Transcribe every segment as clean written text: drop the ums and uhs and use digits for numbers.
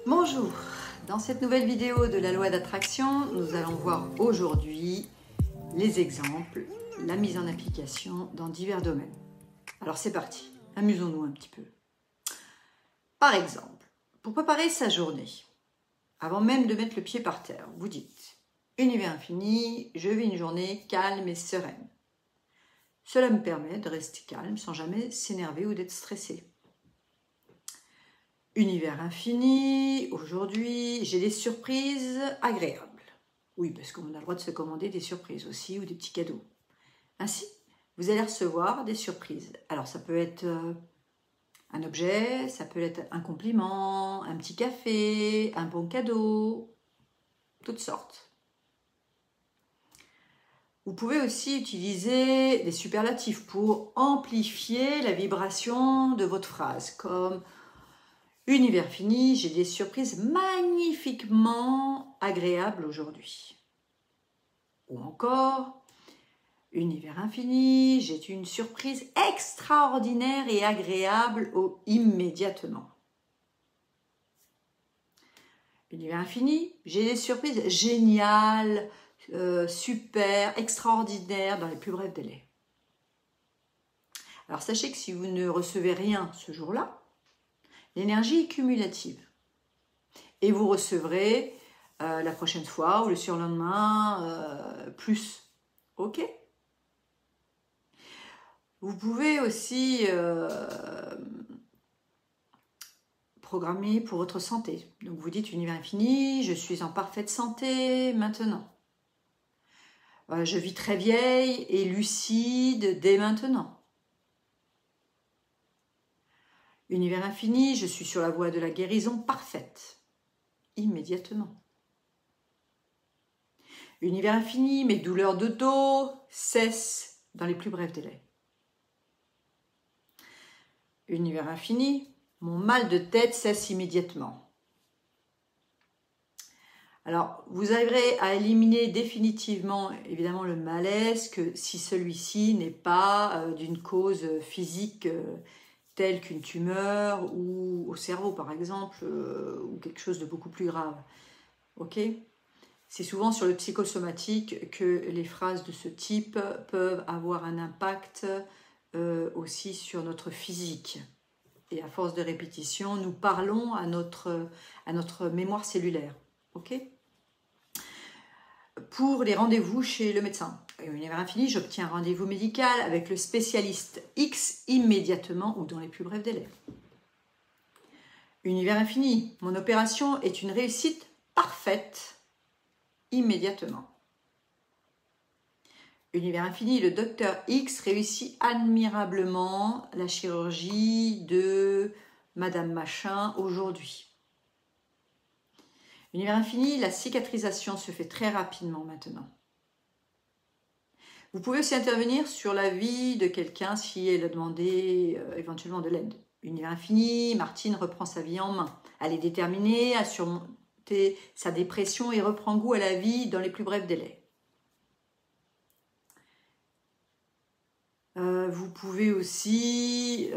Bonjour, dans cette nouvelle vidéo de la loi d'attraction, nous allons voir aujourd'hui les exemples, la mise en application dans divers domaines. Alors c'est parti, amusons-nous un petit peu. Par exemple, pour préparer sa journée, avant même de mettre le pied par terre, vous dites « Univers infini, je vis une journée calme et sereine. Cela me permet de rester calme sans jamais s'énerver ou d'être stressé. » Univers infini, aujourd'hui, j'ai des surprises agréables. Oui, parce qu'on a le droit de se commander des surprises aussi ou des petits cadeaux. Ainsi, vous allez recevoir des surprises. Alors, ça peut être un objet, ça peut être un compliment, un petit café, un bon cadeau, toutes sortes. Vous pouvez aussi utiliser des superlatifs pour amplifier la vibration de votre phrase, comme Univers fini, j'ai des surprises magnifiquement agréables aujourd'hui. Ou encore, Univers infini, j'ai une surprise extraordinaire et agréable immédiatement. Univers infini, j'ai des surprises géniales, super, extraordinaires dans les plus brefs délais. Alors sachez que si vous ne recevez rien ce jour-là, l'énergie est cumulative. Et vous recevrez la prochaine fois ou le surlendemain plus. Ok? Vous pouvez aussi programmer pour votre santé. Donc vous dites Univers infini, je suis en parfaite santé maintenant. Je vis très vieille et lucide dès maintenant. Univers infini, je suis sur la voie de la guérison parfaite, immédiatement. Univers infini, mes douleurs de dos cessent dans les plus brefs délais. Univers infini, mon mal de tête cesse immédiatement. Alors, vous arriverez à éliminer définitivement, évidemment, le malaise que si celui-ci n'est pas d'une cause physique telle qu'une tumeur ou au cerveau par exemple, ou quelque chose de beaucoup plus grave. Ok ? C'est souvent sur le psychosomatique que les phrases de ce type peuvent avoir un impact aussi sur notre physique. Et à force de répétition, nous parlons à notre mémoire cellulaire. Ok ? Pour les rendez-vous chez le médecin. Univers infini, j'obtiens un rendez-vous médical avec le spécialiste X immédiatement ou dans les plus brefs délais. Univers infini, mon opération est une réussite parfaite immédiatement. Univers infini, le docteur X réussit admirablement la chirurgie de Madame Machin aujourd'hui. Univers infini, la cicatrisation se fait très rapidement maintenant. Vous pouvet aussi intervenir sur la vie de quelqu'un si elle a demandé éventuellement de l'aide. Univers infini, Martine reprend sa vie en main. Elle est déterminée à surmonter sa dépression et reprend goût à la vie dans les plus brefs délais. Vous pouvez aussi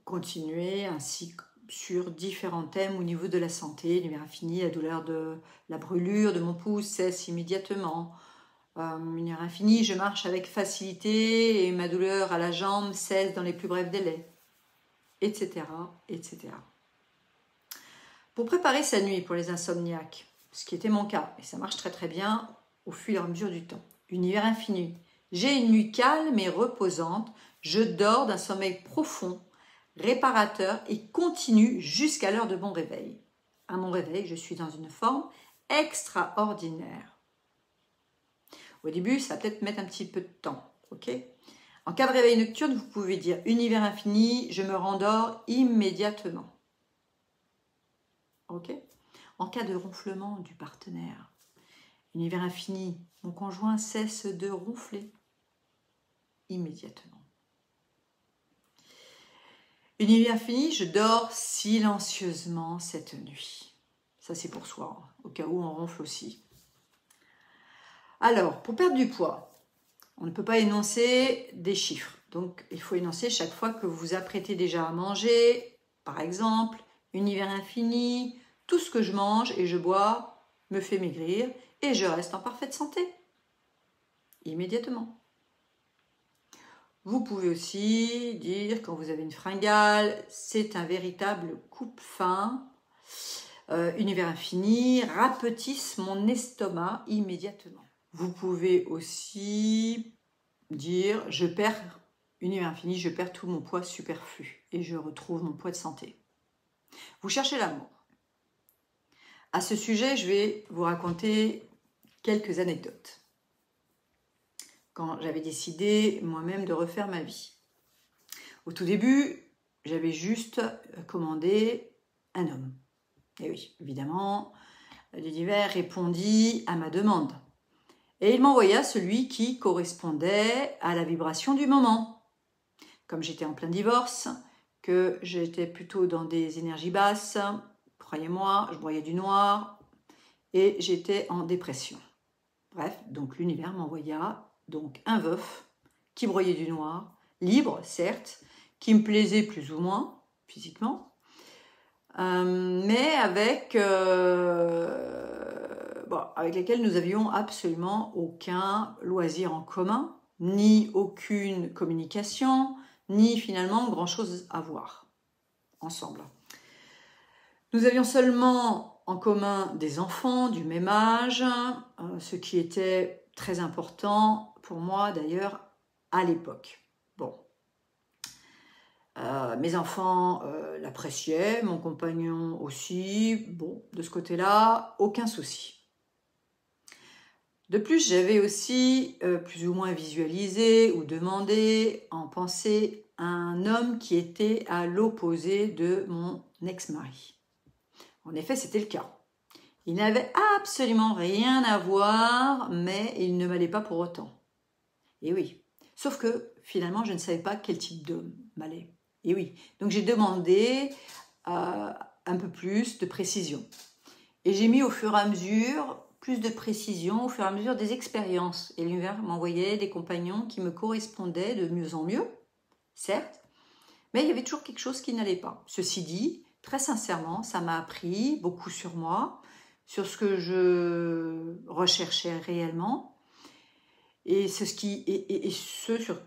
continuer ainsi sur différents thèmes au niveau de la santé. Univers infini, la douleur de la brûlure de mon pouce cesse immédiatement. Univers infini, je marche avec facilité et ma douleur à la jambe cesse dans les plus brefs délais, etc., etc. Pour préparer sa nuit pour les insomniaques, ce qui était mon cas, et ça marche très très bien au fur et à mesure du temps. Univers infini, j'ai une nuit calme et reposante, je dors d'un sommeil profond, réparateur et continue jusqu'à l'heure de mon réveil. À mon réveil, je suis dans une forme extraordinaire. Au début, ça va peut-être mettre un petit peu de temps. Ok ? En cas de réveil nocturne, vous pouvez dire Univers infini, je me rendors immédiatement. Ok ? En cas de ronflement du partenaire, Univers infini, mon conjoint cesse de ronfler immédiatement. Univers infini, je dors silencieusement cette nuit. Ça, c'est pour soi, au cas où on ronfle aussi. Alors, pour perdre du poids, on ne peut pas énoncer des chiffres. Donc, il faut énoncer chaque fois que vous vous apprêtez déjà à manger Par exemple, univers infini, tout ce que je mange et je bois me fait maigrir et je reste en parfaite santé. Immédiatement. Vous pouvez aussi dire, quand vous avez une fringale, c'est un véritable coupe-faim. Univers infini, rapetisse mon estomac immédiatement. Vous pouvez aussi dire, je perds, univers infini, je perds tout mon poids superflu et je retrouve mon poids de santé. Vous cherchez l'amour. À ce sujet, je vais vous raconter quelques anecdotes. Quand j'avais décidé moi-même de refaire ma vie. Au tout début, j'avais juste commandé un homme. Et oui, évidemment, l'univers répondit à ma demande. Et il m'envoya celui qui correspondait à la vibration du moment. Comme j'étais en plein divorce, que j'étais plutôt dans des énergies basses, croyez-moi, je broyais du noir et j'étais en dépression. Bref, donc l'univers m'envoya donc un veuf qui broyait du noir, libre certes, qui me plaisait plus ou moins physiquement, mais avec lesquels nous avions absolument aucun loisir en commun, ni aucune communication, ni finalement grand-chose à voir ensemble. Nous avions seulement en commun des enfants du même âge, ce qui était très important pour moi d'ailleurs à l'époque. Bon. Mes enfants l'appréciaient, mon compagnon aussi. Bon, de ce côté-là, aucun souci. De plus, j'avais aussi plus ou moins visualisé ou demandé en pensée un homme qui était à l'opposé de mon ex-mari. En effet, c'était le cas. Il n'avait absolument rien à voir, mais il ne m'allait pas pour autant. Et oui, sauf que finalement, je ne savais pas quel type d'homme m'allait. Et oui, donc j'ai demandé un peu plus de précision. Et j'ai mis au fur et à mesure plus de précision, au fur et à mesure des expériences. Et l'univers m'envoyait des compagnons qui me correspondaient de mieux en mieux, certes, mais il y avait toujours quelque chose qui n'allait pas. Ceci dit, très sincèrement, ça m'a appris beaucoup sur moi, sur ce que je recherchais réellement, et ce sur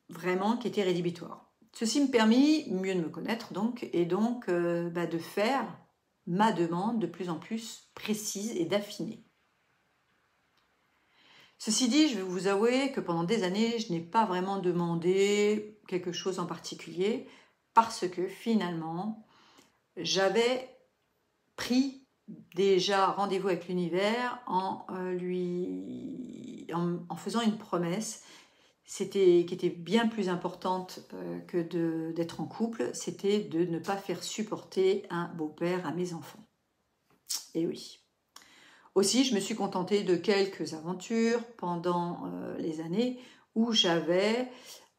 vraiment qui était rédhibitoire. Ceci me permit mieux de me connaître et donc de faire ma demande de plus en plus précise et d'affinée. Ceci dit, je vais vous avouer que pendant des années, je n'ai pas vraiment demandé quelque chose en particulier parce que finalement, j'avais pris déjà rendez-vous avec l'univers en faisant une promesse qui était bien plus importante que d'être en couple, c'était de ne pas faire supporter un beau-père à mes enfants. Et oui. Aussi, je me suis contentée de quelques aventures pendant les années où j'avais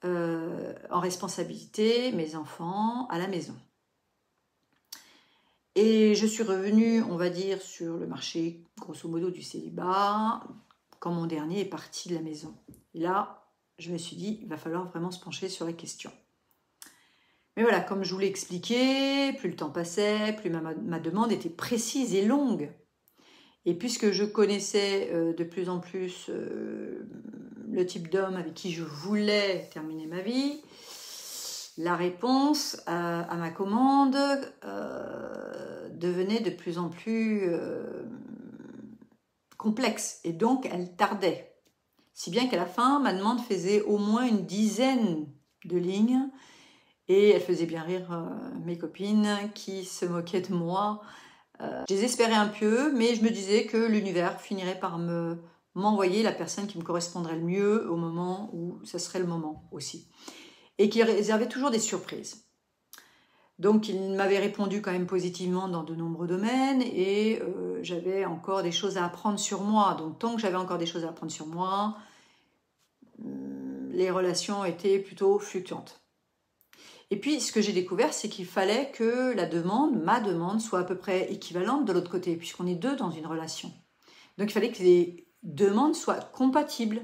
en responsabilité mes enfants à la maison. Et je suis revenue, on va dire, sur le marché, grosso modo, du célibat, quand mon dernier est parti de la maison. Et là, je me suis dit, il va falloir vraiment se pencher sur la question. Mais voilà, comme je vous l'ai expliqué, plus le temps passait, plus ma demande était précise et longue. Et puisque je connaissais de plus en plus le type d'homme avec qui je voulais terminer ma vie, la réponse à ma commande devenait de plus en plus complexe. Et donc, elle tardait. Si bien qu'à la fin, ma demande faisait au moins une dizaine de lignes. Et elle faisait bien rire mes copines qui se moquaient de moi. Je désespérais un peu, mais je me disais que l'univers finirait par m'envoyer la personne qui me correspondrait le mieux au moment où ça serait le moment aussi. Et qui réservait toujours des surprises. Donc il m'avait répondu quand même positivement dans de nombreux domaines et j'avais encore des choses à apprendre sur moi. Donc tant que j'avais encore des choses à apprendre sur moi, les relations étaient plutôt fluctuantes. Et puis, ce que j'ai découvert, c'est qu'il fallait que ma demande, soit à peu près équivalente de l'autre côté, puisqu'on est deux dans une relation. Donc, il fallait que les demandes soient compatibles.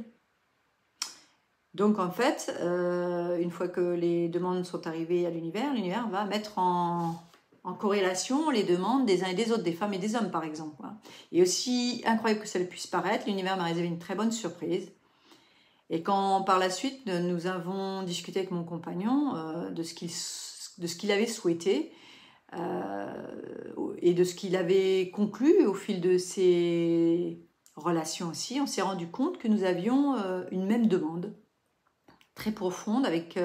Donc en fait, une fois que les demandes sont arrivées à l'univers, l'univers va mettre en corrélation les demandes des uns et des autres, des femmes et des hommes par exemple. Et aussi incroyable que ça puisse paraître, l'univers m'a réservé une très bonne surprise. Et quand par la suite nous avons discuté avec mon compagnon de ce qu'il avait souhaité et de ce qu'il avait conclu au fil de ses relations aussi, on s'est rendu compte que nous avions une même demande très profonde avec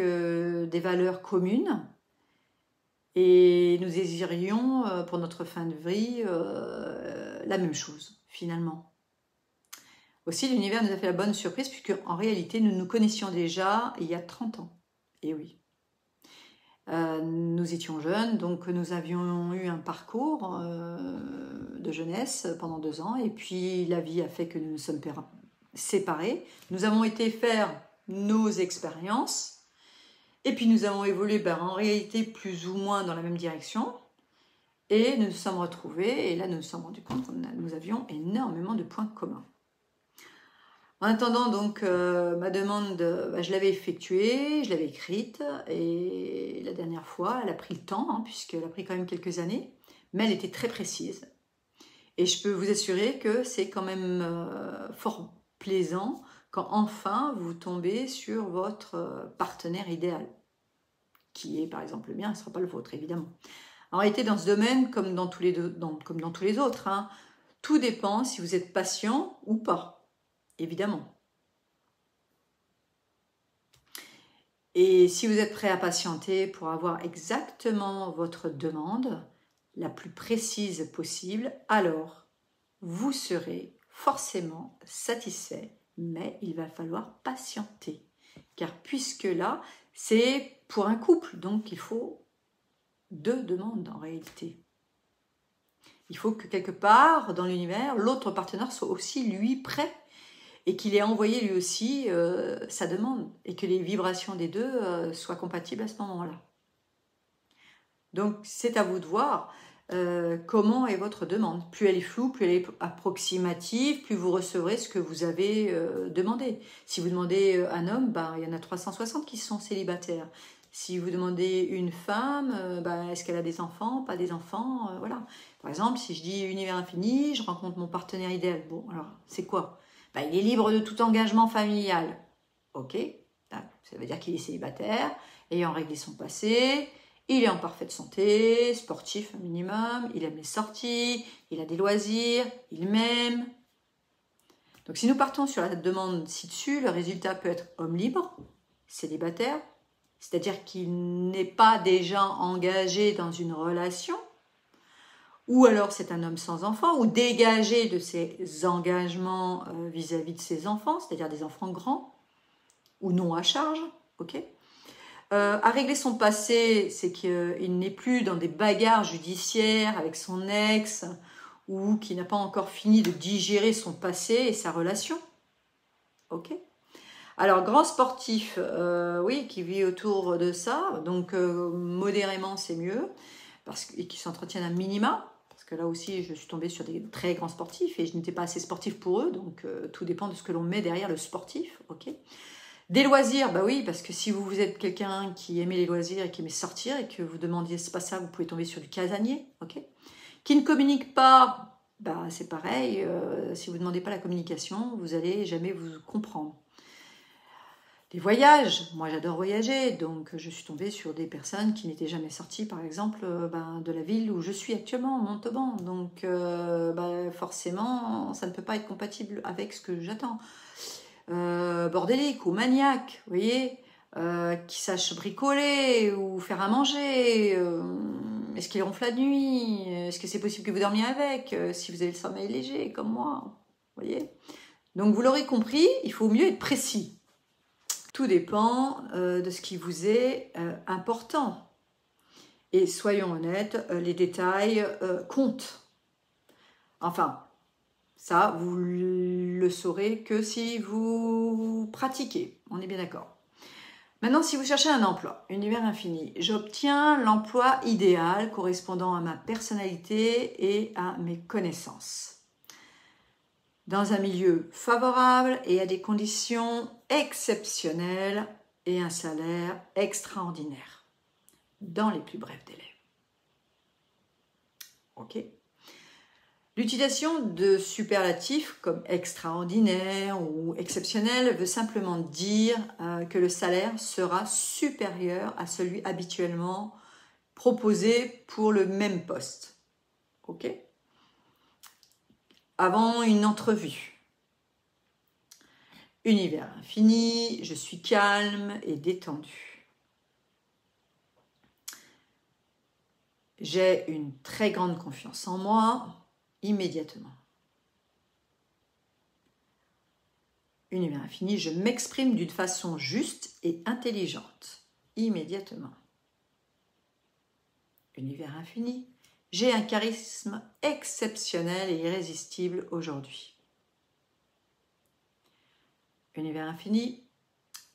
des valeurs communes. Et nous désirions pour notre fin de vie la même chose, finalement. Aussi, l'univers nous a fait la bonne surprise, puisque en réalité, nous nous connaissions déjà il y a 30 ans. Et oui. Nous étions jeunes, donc nous avions eu un parcours de jeunesse pendant 2 ans, et puis la vie a fait que nous nous sommes séparés. Nous avons été faire nos expériences, et puis nous avons évolué en réalité plus ou moins dans la même direction. Et nous nous sommes retrouvés, et là nous nous sommes rendus compte que nous avions énormément de points communs. En attendant donc ma demande, je l'avais effectuée, je l'avais écrite, et la dernière fois elle a pris le temps, puisqu'elle a pris quand même quelques années, mais elle était très précise. Et je peux vous assurer que c'est quand même fort plaisant quand enfin vous tombez sur votre partenaire idéal, qui est par exemple le mien, ce ne sera pas le vôtre évidemment. En réalité, dans ce domaine, comme dans tous les autres, tout dépend si vous êtes patient ou pas, évidemment. Et si vous êtes prêt à patienter pour avoir exactement votre demande, la plus précise possible, alors vous serez forcément satisfait, mais il va falloir patienter. Car puisque là, c'est pour un couple, donc il faut 2 demandes en réalité. Il faut que quelque part dans l'univers, l'autre partenaire soit aussi lui prêt et qu'il ait envoyé lui aussi sa demande et que les vibrations des deux soient compatibles à ce moment-là. Donc c'est à vous de voir comment est votre demande. Plus elle est floue, plus elle est approximative, plus vous recevrez ce que vous avez demandé. Si vous demandez un homme, il y en a 360 qui sont célibataires. Si vous demandez une femme, est-ce qu'elle a des enfants, pas des enfants, voilà. Par exemple, si je dis univers infini, je rencontre mon partenaire idéal. Bon, alors, c'est quoi? Il est libre de tout engagement familial. Ok, ça veut dire qu'il est célibataire, ayant réglé son passé, il est en parfaite santé, sportif un minimum, il aime les sorties, il a des loisirs, il m'aime. Donc si nous partons sur la demande ci-dessus, le résultat peut être homme libre, célibataire, c'est-à-dire qu'il n'est pas déjà engagé dans une relation, ou alors c'est un homme sans enfant, ou dégagé de ses engagements vis-à-vis de ses enfants, c'est-à-dire des enfants grands, ou non à charge, ok. À régler son passé, c'est qu'il n'est plus dans des bagarres judiciaires avec son ex, ou qui n'a pas encore fini de digérer son passé et sa relation, ok. Alors, grand sportif, oui, qui vit autour de ça, donc modérément c'est mieux, et qui s'entretiennent un minima, parce que là aussi je suis tombée sur des très grands sportifs et je n'étais pas assez sportive pour eux, donc tout dépend de ce que l'on met derrière le sportif, ok. Des loisirs, oui, parce que si vous êtes quelqu'un qui aimait les loisirs et qui aimait sortir et que vous demandiez c'est pas ça, vous pouvez tomber sur du casanier, ok. Qui ne communique pas, c'est pareil, si vous ne demandez pas la communication, vous n'allez jamais vous comprendre. Les voyages, moi j'adore voyager, donc je suis tombée sur des personnes qui n'étaient jamais sorties, par exemple, de la ville où je suis actuellement, Montauban. Donc forcément, ça ne peut pas être compatible avec ce que j'attends. Bordélique ou maniaque, vous voyez, qui sache bricoler ou faire à manger. Est-ce qu'il ronfle la nuit? Est-ce que c'est possible que vous dormiez avec si vous avez le sommeil léger, comme moi? Vous voyez? Donc vous l'aurez compris, il faut mieux être précis. Tout dépend de ce qui vous est important. Et soyons honnêtes, les détails comptent. Enfin, ça, vous le saurez que si vous pratiquez. On est bien d'accord. Maintenant, si vous cherchez un emploi, univers infini, j'obtiens l'emploi idéal correspondant à ma personnalité et à mes connaissances. dans un milieu favorable et à des conditions exceptionnelles et un salaire extraordinaire, dans les plus brefs délais. Ok. L'utilisation de superlatifs comme extraordinaire ou exceptionnel veut simplement dire que le salaire sera supérieur à celui habituellement proposé pour le même poste. Ok. Avant une entrevue. Univers infini, je suis calme et détendu. J'ai une très grande confiance en moi immédiatement. Univers infini, je m'exprime d'une façon juste et intelligente immédiatement. Univers infini, j'ai un charisme exceptionnel et irrésistible aujourd'hui. Univers infini,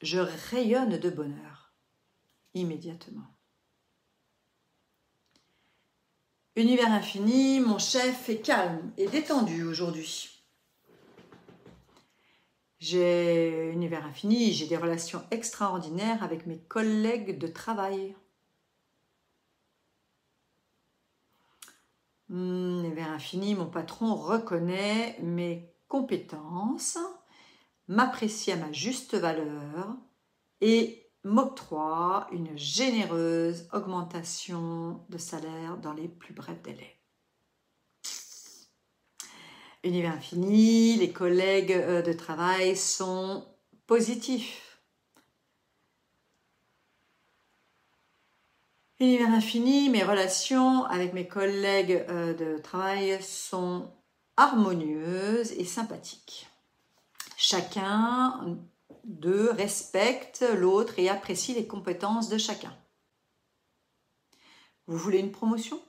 je rayonne de bonheur immédiatement. Univers infini, mon chef est calme et détendu aujourd'hui. Univers infini, j'ai des relations extraordinaires avec mes collègues de travail. Univers infini, mon patron reconnaît mes compétences, m'apprécie à ma juste valeur et m'octroie une généreuse augmentation de salaire dans les plus brefs délais. Univers infini, les collègues de travail sont positifs. Univers infini, mes relations avec mes collègues de travail sont harmonieuses et sympathiques. Chacun d'eux respecte l'autre et apprécie les compétences de chacun. Vous voulez une promotion?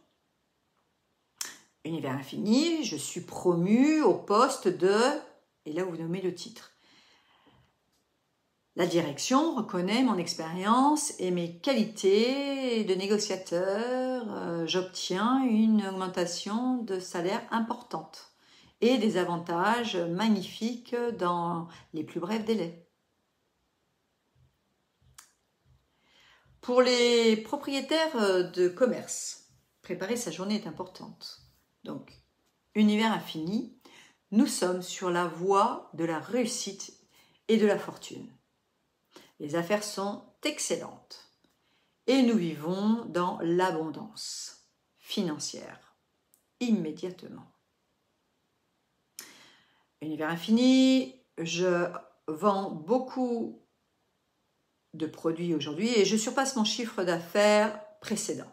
Univers infini, je suis promu au poste de... Et là, vous nommez le titre. La direction reconnaît mon expérience et mes qualités de négociateur. J'obtiens une augmentation de salaire importante et des avantages magnifiques dans les plus brefs délais. Pour les propriétaires de commerce, préparer sa journée est importante. Donc, univers infini, nous sommes sur la voie de la réussite et de la fortune. Les affaires sont excellentes et nous vivons dans l'abondance financière immédiatement. Univers infini, je vends beaucoup de produits aujourd'hui et je surpasse mon chiffre d'affaires précédent.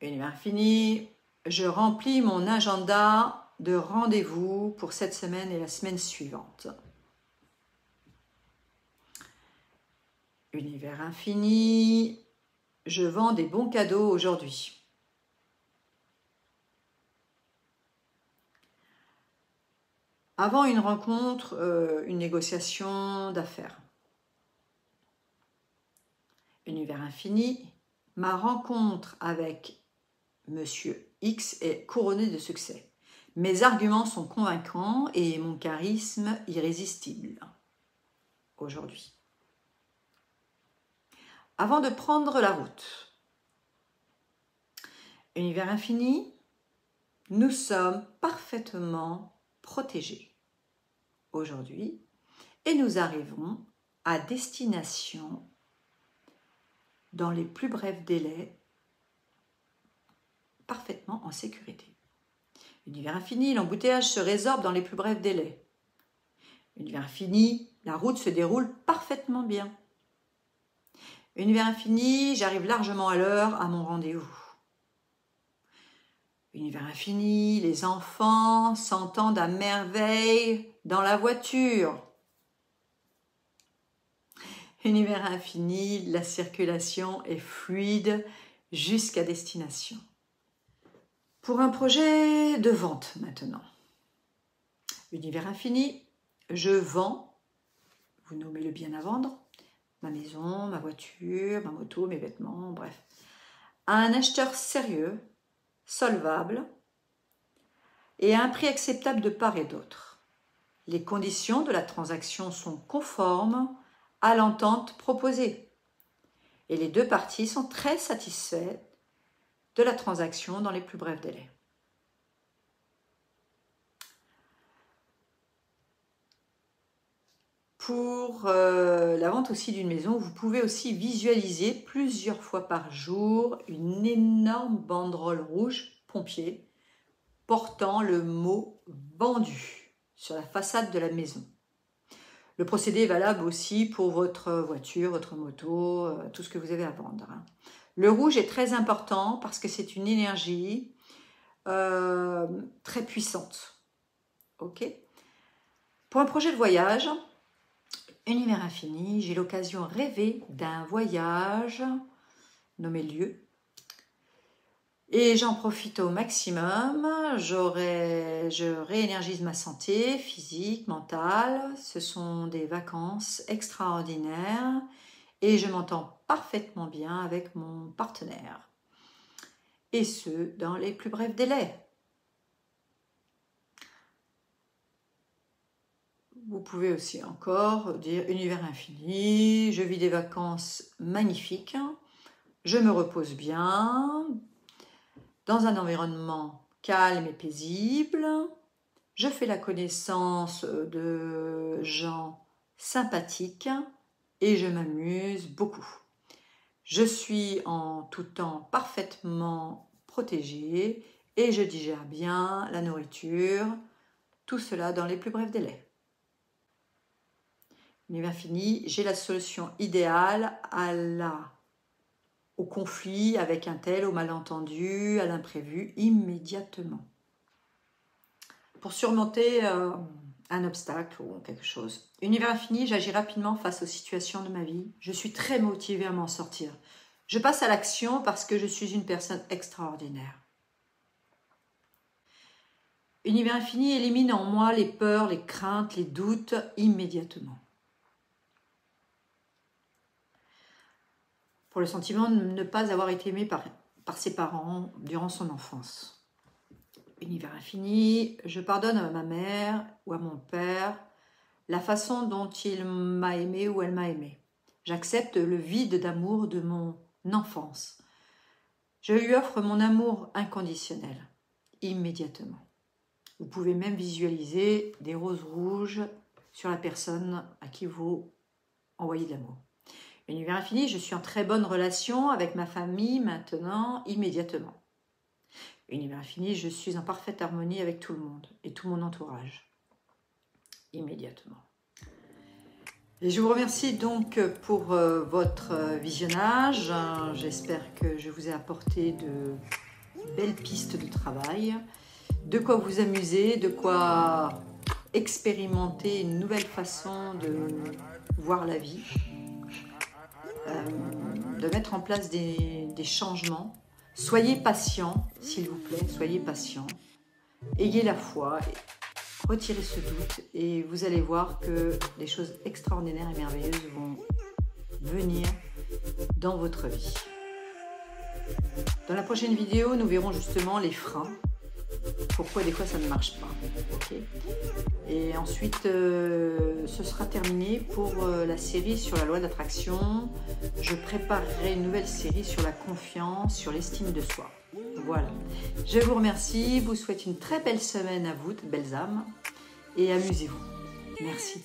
Univers infini, je remplis mon agenda de rendez-vous pour cette semaine et la semaine suivante. Univers infini, je vends des bons cadeaux aujourd'hui. Avant une rencontre, une négociation d'affaires. Univers infini, ma rencontre avec Monsieur X est couronnée de succès. Mes arguments sont convaincants et mon charisme irrésistible aujourd'hui. Avant de prendre la route, univers infini, nous sommes parfaitement protégés aujourd'hui et nous arrivons à destination dans les plus brefs délais, parfaitement en sécurité. Univers infini, l'embouteillage se résorbe dans les plus brefs délais. Univers infini, la route se déroule parfaitement bien. Univers infini, j'arrive largement à l'heure à mon rendez-vous. Univers infini, les enfants s'entendent à merveille dans la voiture. Univers infini, la circulation est fluide jusqu'à destination. Pour un projet de vente maintenant. Univers infini, je vends, vous nommez le bien à vendre, ma maison, ma voiture, ma moto, mes vêtements, bref, à un acheteur sérieux, solvable, et à un prix acceptable de part et d'autre. Les conditions de la transaction sont conformes à l'entente proposée et les deux parties sont très satisfaites de la transaction dans les plus brefs délais. Pour la vente aussi d'une maison, vous pouvez aussi visualiser plusieurs fois par jour une énorme banderole rouge pompier portant le mot « vendu » sur la façade de la maison. Le procédé est valable aussi pour votre voiture, votre moto, tout ce que vous avez à vendre. Le rouge est très important parce que c'est une énergie très puissante. Okay. Pour un projet de voyage, Univers Infini, j'ai l'occasion rêvée d'un voyage nommé lieu. Et j'en profite au maximum, je réénergise ma santé physique, mentale. Ce sont des vacances extraordinaires et je m'entends parfaitement bien avec mon partenaire. Et ce, dans les plus brefs délais. Vous pouvez aussi encore dire Univers Infini, je vis des vacances magnifiques, je me repose bien, dans un environnement calme et paisible, je fais la connaissance de gens sympathiques et je m'amuse beaucoup. Je suis en tout temps parfaitement protégée et je digère bien la nourriture, tout cela dans les plus brefs délais. Univers Infini, j'ai la solution idéale au conflit avec un tel, au malentendu, à l'imprévu, immédiatement. Pour surmonter un obstacle ou quelque chose. Univers Infini, j'agis rapidement face aux situations de ma vie. Je suis très motivée à m'en sortir. Je passe à l'action parce que je suis une personne extraordinaire. Univers Infini élimine en moi les peurs, les craintes, les doutes immédiatement. Pour le sentiment de ne pas avoir été aimé par ses parents durant son enfance. Univers Infini, je pardonne à ma mère ou à mon père la façon dont il m'a aimé ou elle m'a aimé. J'accepte le vide d'amour de mon enfance. Je lui offre mon amour inconditionnel, immédiatement. Vous pouvez même visualiser des roses rouges sur la personne à qui vous envoyez de l'amour. Univers Infini, je suis en très bonne relation avec ma famille maintenant, immédiatement. Univers Infini, je suis en parfaite harmonie avec tout le monde et tout mon entourage, immédiatement. Et je vous remercie donc pour votre visionnage. J'espère que je vous ai apporté de belles pistes de travail, de quoi vous amuser, de quoi expérimenter une nouvelle façon de voir la vie. De mettre en place des changements. Soyez patient, s'il vous plaît, soyez patient. Ayez la foi, retirez ce doute et vous allez voir que des choses extraordinaires et merveilleuses vont venir dans votre vie. Dans la prochaine vidéo, nous verrons justement les freins. Pourquoi des fois ça ne marche pas. Okay. Et ensuite, ce sera terminé pour la série sur la loi d'attraction. Je préparerai une nouvelle série sur la confiance, sur l'estime de soi. Voilà. Je vous remercie, vous souhaite une très belle semaine à vous, de belles âmes, et amusez-vous. Merci.